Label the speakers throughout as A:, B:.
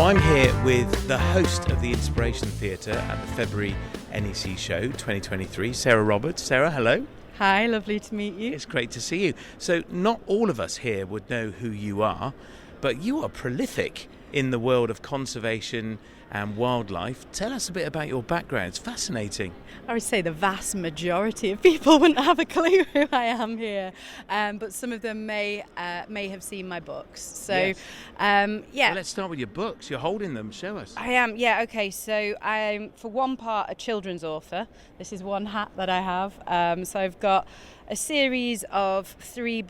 A: I'm here with the host of the Inspiration Theatre at the February NEC Show 2023, Sarah Roberts. Sarah, hello.
B: Hi, lovely to meet you.
A: It's great to see you. So not all of us here would know who you are, but you are prolific in the world of conservation and wildlife. Tell us a bit about your background. It's fascinating.
B: I would say the vast majority of people wouldn't have a clue who I am here, but some of them may have seen my books. So,
A: Yes.
B: yeah.
A: Well, let's start with your books. You're holding them. Show us.
B: I am, yeah, okay. So I'm, for one part, a children's author. This is one hat that I have. So I've got a series of 3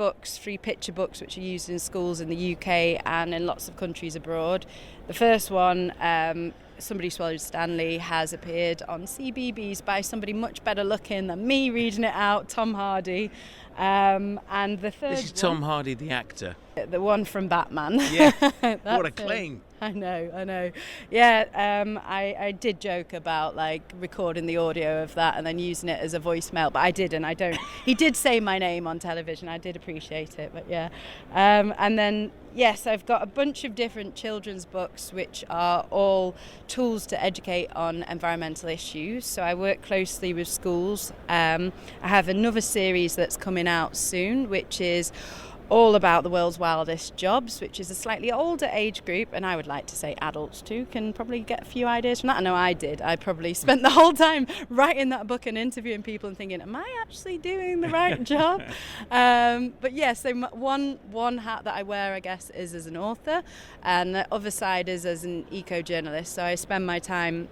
B: picture books, which are used in schools in the UK and in lots of countries abroad. The first one, Somebody Swallowed Stanley, has appeared on CBeebies by somebody much better looking than me reading it out, Tom Hardy. And the third
A: This is Tom Hardy, the actor.
B: the one from Batman.
A: Yeah,
B: That's
A: what a
B: it.
A: claim.
B: I know. Yeah, I did joke about like recording the audio of that and then using it as a voicemail, but I didn't. I don't. He did say my name on television. I did appreciate it, but yeah. And then yes, I've got a bunch of different children's books which are all tools to educate on environmental issues. So I work closely with schools. I have another series that's coming out soon, which is all about the world's wildest jobs, which is a slightly older age group, and I would like to say adults too can probably get a few ideas from that. I know I did. I probably spent the whole time writing that book and interviewing people and thinking, am I actually doing the right job? But yeah, so one hat that I wear, I guess, is as an author, and the other side is as an eco-journalist. So I spend my time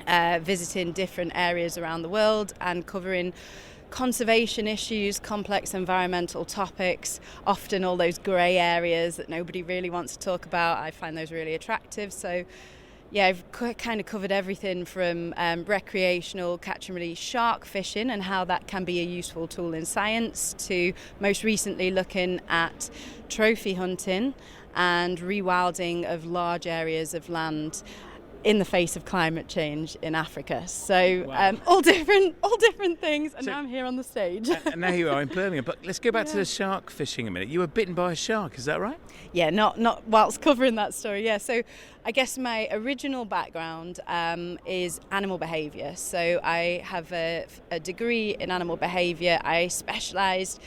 B: visiting different areas around the world and covering conservation issues, complex environmental topics, often all those grey areas that nobody really wants to talk about. I find those really attractive. So yeah, I've kind of covered everything from recreational catch and release shark fishing and how that can be a useful tool in science, to most recently looking at trophy hunting and rewilding of large areas of land in the face of climate change in Africa. So
A: Wow.
B: all different things, and now I'm here on the stage.
A: And now you are in Birmingham. But let's go back to the shark fishing a minute. You were bitten by a shark, is that right?
B: Yeah, not whilst covering that story. Yeah, so I guess my original background is animal behaviour. So I have a degree in animal behaviour. I specialised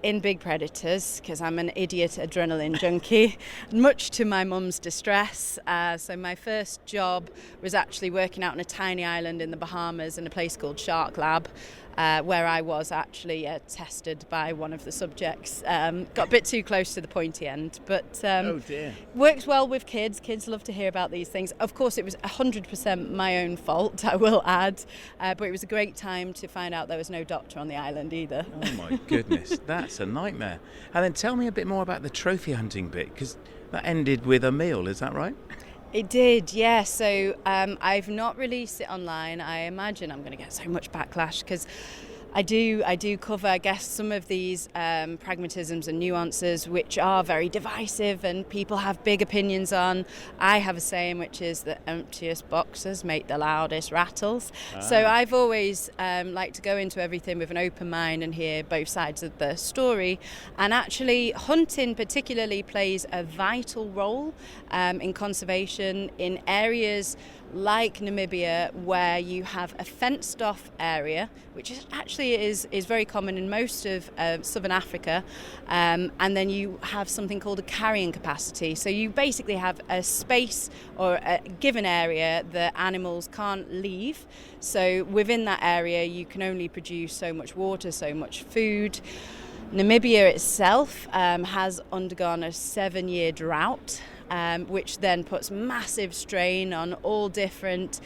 B: in big predators because I'm an idiot adrenaline junkie, much to my mum's distress. So my first job was actually working out on a tiny island in the Bahamas in a place called Shark Lab, where I was actually tested by one of the subjects. Got a bit too close to the pointy end, but
A: Oh dear.
B: works well with kids. Kids love to hear about these things. Of course, it was 100% my own fault, I will add, but it was a great time to find out there was no doctor on the island either.
A: Oh my goodness, that's a nightmare. And then tell me a bit more about the trophy hunting bit, because that ended with a meal, is that right?
B: It did, yeah. So I've not released it online. I imagine I'm going to get so much backlash because I do cover, I guess, some of these pragmatisms and nuances which are very divisive and people have big opinions on. I have a saying which is that emptiest boxes make the loudest rattles. So I've always liked to go into everything with an open mind and hear both sides of the story. And actually, hunting particularly plays a vital role in conservation in areas like Namibia, where you have a fenced-off area, which is very common in most of southern Africa, and then you have something called a carrying capacity. So you basically have a space or a given area that animals can't leave. So within that area, you can only produce so much water, so much food. Namibia itself has undergone a 7-year drought, which then puts massive strain on all different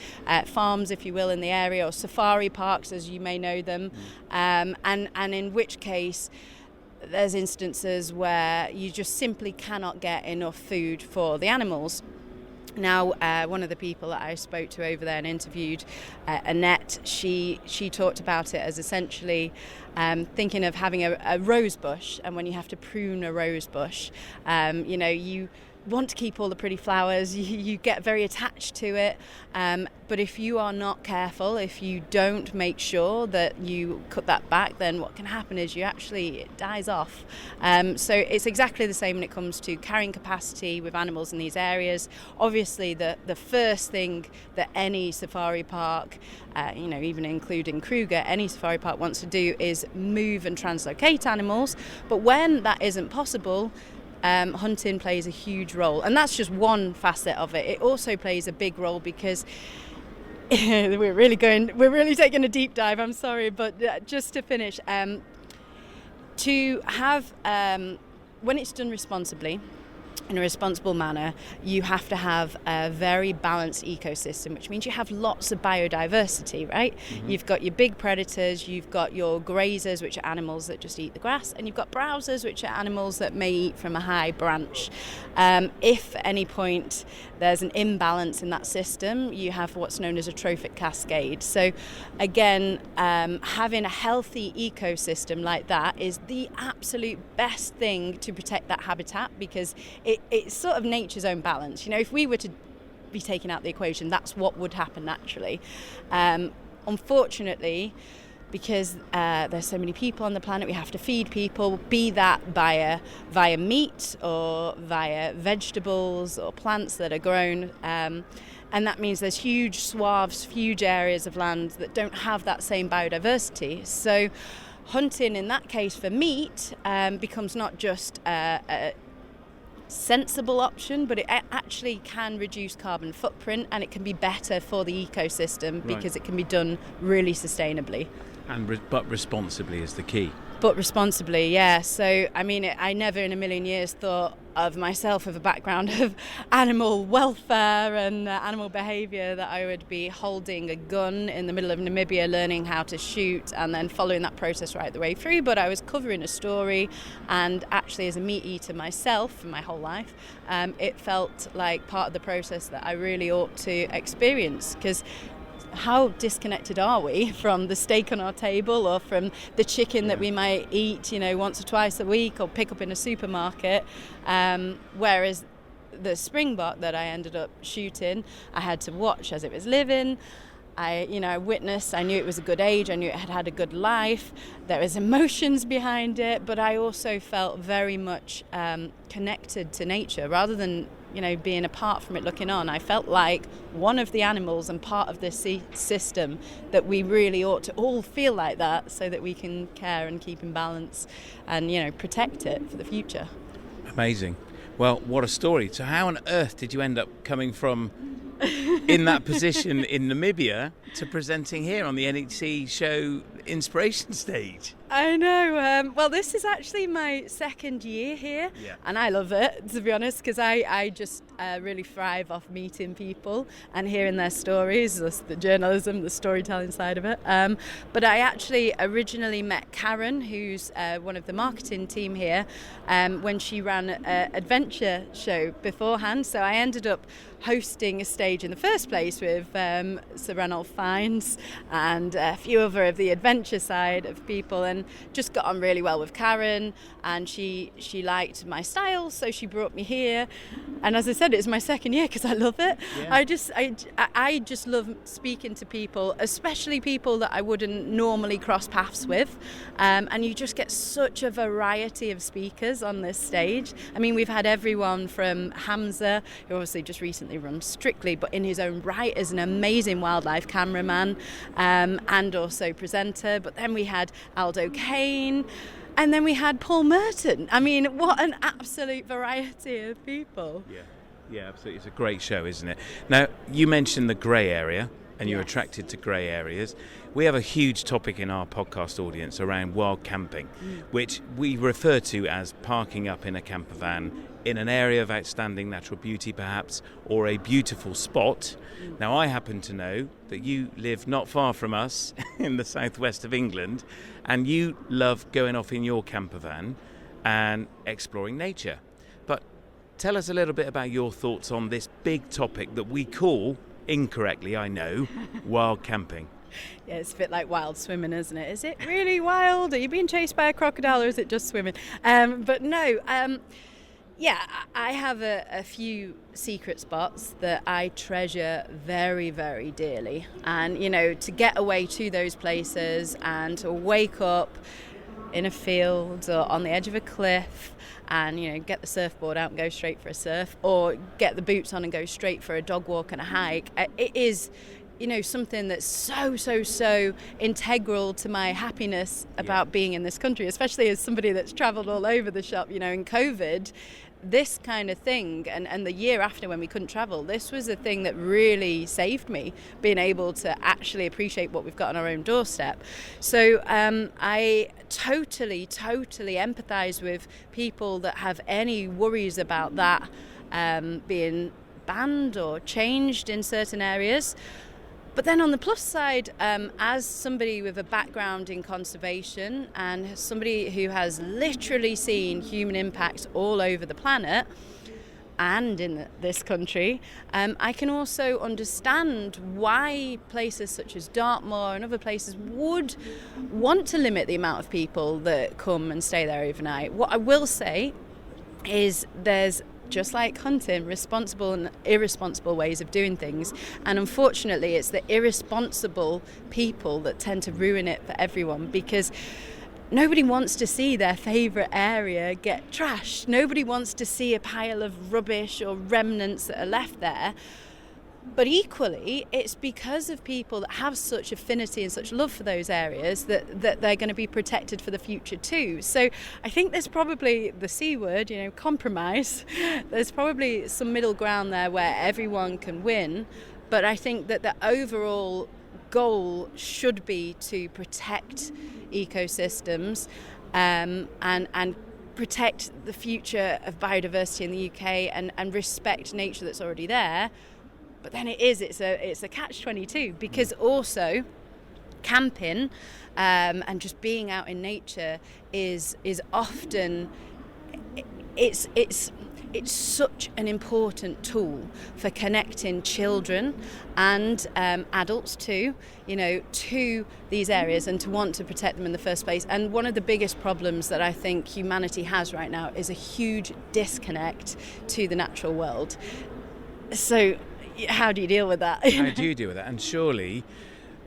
B: farms, if you will, in the area, or safari parks, as you may know them, and in which case there's instances where you just simply cannot get enough food for the animals. Now, one of the people that I spoke to over there and interviewed, Annette, she talked about it as essentially thinking of having a rose bush, and when you have to prune a rose bush, want to keep all the pretty flowers, you get very attached to it, but if you are not careful, if you don't make sure that you cut that back, then what can happen is it dies off. So it's exactly the same when it comes to carrying capacity with animals in these areas. Obviously the first thing that any safari park, even including Kruger, any safari park wants to do is move and translocate animals, but when that isn't possible, hunting plays a huge role, and that's just one facet of it. It also plays a big role because we're really taking a deep dive. I'm sorry, but just to finish, to have when it's done responsibly, in a responsible manner, you have to have a very balanced ecosystem, which means you have lots of biodiversity, right? Mm-hmm. You've got your big predators, you've got your grazers, which are animals that just eat the grass, and you've got browsers, which are animals that may eat from a high branch. If at any point there's an imbalance in that system, you have what's known as a trophic cascade. So again, having a healthy ecosystem like that is the absolute best thing to protect that habitat, because it's sort of nature's own balance. If we were to be taken out the equation, that's what would happen naturally. Unfortunately, because there's so many people on the planet, we have to feed people, be that via meat or via vegetables or plants that are grown. And that means there's huge swaths, huge areas of land that don't have that same biodiversity. So hunting in that case for meat becomes not just a sensible option, but it actually can reduce carbon footprint, and it can be better for the ecosystem because it can be done really sustainably.
A: But responsibly is the key.
B: But responsibly, yeah. So, I never in a million years thought of myself with a background of animal welfare and animal behaviour that I would be holding a gun in the middle of Namibia, learning how to shoot, and then following that process right the way through. But I was covering a story, and actually as a meat eater myself for my whole life, it felt like part of the process that I really ought to experience, because how disconnected are we from the steak on our table, or from the chicken that we might eat, once or twice a week or pick up in a supermarket? Whereas the springbok that I ended up shooting, I had to watch as it was living. I witnessed, I knew it was a good age, I knew it had a good life, there was emotions behind it, but I also felt very much connected to nature, rather than being apart from it looking on. I felt like one of the animals and part of this system, that we really ought to all feel like that, so that we can care and keep in balance and protect it for the future.
A: Amazing. Well, what a story. So how on earth did you end up coming from in that position in Namibia to presenting here on the NHC show inspiration stage?
B: I know. Well, this is actually my second year here, and I love it, to be honest, because I just really thrive off meeting people and hearing their stories, the journalism, the storytelling side of it. But I actually originally met Karen, who's one of the marketing team here, when she ran an adventure show beforehand. So I ended up hosting a stage in the first place with Sir Ranulph Fiennes and a few other of the adventure side of people, and just got on really well with Karen, and she liked my style, so she brought me here. And as I said, it's my second year because I love it. I just love speaking to people, especially people that I wouldn't normally cross paths with, and you just get such a variety of speakers on this stage. We've had everyone from Hamza, who obviously just recently runs Strictly, but in his own right is an amazing wildlife cameraman and also presenter. But then we had Aldo Kane, and then we had Paul Merton. What an absolute variety of people.
A: Yeah, absolutely. It's a great show, isn't it? Now, you mentioned the grey area, and you're attracted to grey areas. We have a huge topic in our podcast audience around wild camping, which we refer to as parking up in a camper van in an area of outstanding natural beauty, perhaps, or a beautiful spot. Now, I happen to know that you live not far from us in the southwest of England, and you love going off in your camper van and exploring nature. But tell us a little bit about your thoughts on this big topic that we call, incorrectly, I know, wild camping.
B: Yeah, it's a bit like wild swimming, isn't it? Is it really wild? Are you being chased by a crocodile, or is it just swimming? But no. Yeah, I have a few secret spots that I treasure very, very dearly. And, to get away to those places and to wake up in a field or on the edge of a cliff and, get the surfboard out and go straight for a surf, or get the boots on and go straight for a dog walk and a hike, it is, something that's so integral to my happiness about being in this country, especially as somebody that's travelled all over the shop, in COVID. This kind of thing, and the year after when we couldn't travel, this was a thing that really saved me, being able to actually appreciate what we've got on our own doorstep. So I totally empathise with people that have any worries about that being banned or changed in certain areas. But then on the plus side, as somebody with a background in conservation and somebody who has literally seen human impacts all over the planet and in this country, I can also understand why places such as Dartmoor and other places would want to limit the amount of people that come and stay there overnight. What I will say is there's, just like hunting, responsible and irresponsible ways of doing things. And unfortunately, it's the irresponsible people that tend to ruin it for everyone, because nobody wants to see their favourite area get trashed. Nobody wants to see a pile of rubbish or remnants that are left there. But equally, it's because of people that have such affinity and such love for those areas that they're going to be protected for the future too. So I think there's probably the C word, compromise. There's probably some middle ground there where everyone can win. But I think that the overall goal should be to protect ecosystems and protect the future of biodiversity in the UK and respect nature that's already there. But then it's a catch-22, because also camping and just being out in nature is often it's such an important tool for connecting children and adults too, to these areas and to want to protect them in the first place. And one of the biggest problems that I think humanity has right now is a huge disconnect to the natural world. So how do you deal with that?
A: How do you deal with that? And surely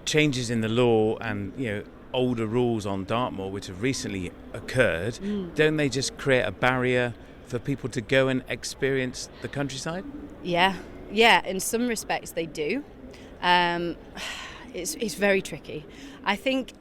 A: changes in the law and older rules on Dartmoor, which have recently occurred, don't they just create a barrier for people to go and experience the countryside? Yeah,
B: in some respects they do. It's very tricky. I think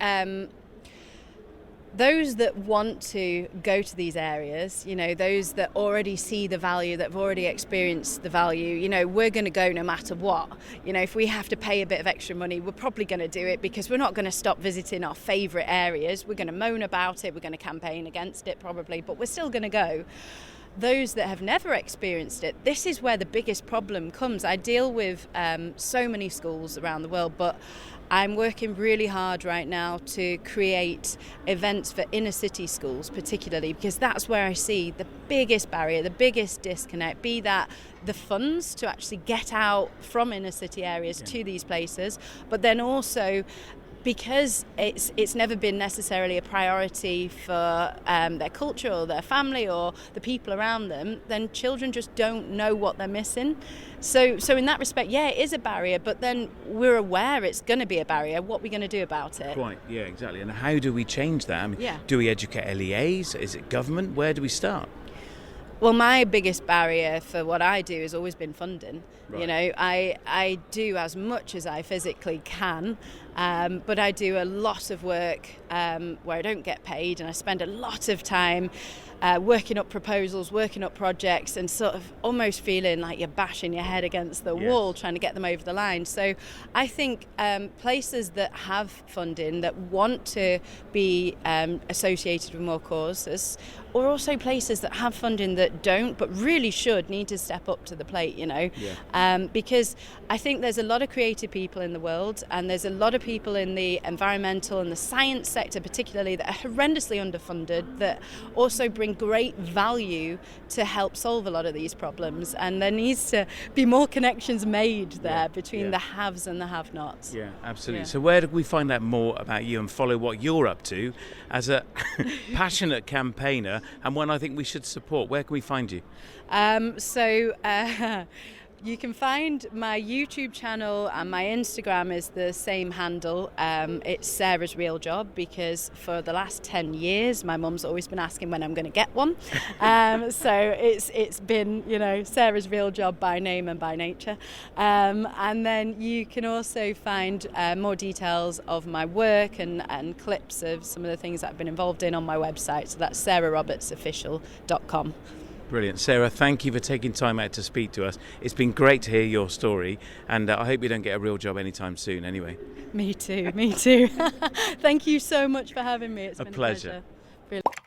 B: those that want to go to these areas, those that already see the value, that have already experienced the value, we're going to go no matter what. If we have to pay a bit of extra money, we're probably going to do it, because we're not going to stop visiting our favourite areas. We're going to moan about it, we're going to campaign against it probably, but we're still going to go. Those that have never experienced it, this is where the biggest problem comes. I deal with so many schools around the world, but I'm working really hard right now to create events for inner city schools particularly, because that's where I see the biggest barrier, the biggest disconnect, be that the funds to actually get out from inner city areas to these places, but then also because it's never been necessarily a priority for their culture or their family or the people around them, then children just don't know what they're missing. So in that respect, it is a barrier, but then we're aware it's going to be a barrier. What are we going to do about it?
A: Quite, yeah, exactly. And how do we change that? Do we educate LEAs? Is it government? Where do we start?
B: Well, my biggest barrier for what I do has always been funding.
A: Right.
B: I do as much as I physically can, but I do a lot of work where I don't get paid, and I spend a lot of time working up proposals, working up projects, and sort of almost feeling like you're bashing your head against the wall trying to get them over the line. So I think places that have funding, that want to be associated with more causes, or also places that have funding that don't but really should, need to step up to the plate, because I think there's a lot of creative people in the world, and there's a lot of people in the environmental and the science sector particularly that are horrendously underfunded, that also bring great value to help solve a lot of these problems. And there needs to be more connections made there between the haves and the have-nots.
A: Yeah, absolutely.
B: Yeah.
A: So where do we find out more about you and follow what you're up to as a passionate campaigner and one I think we should support? Where can we find you?
B: You can find my YouTube channel, and my Instagram is the same handle. It's Sarah's Real Job, because for the last 10 years my mum's always been asking when I'm going to get one. So it's been, Sarah's Real Job by name and by nature. And then you can also find more details of my work and clips of some of the things that I've been involved in on my website. So that's sarahrobertsofficial.com.
A: Brilliant. Sarah, thank you for taking time out to speak to us. It's been great to hear your story, and I hope you don't get a real job anytime soon anyway.
B: Me too. Thank you so much for having me. It's been a pleasure. Brilliant.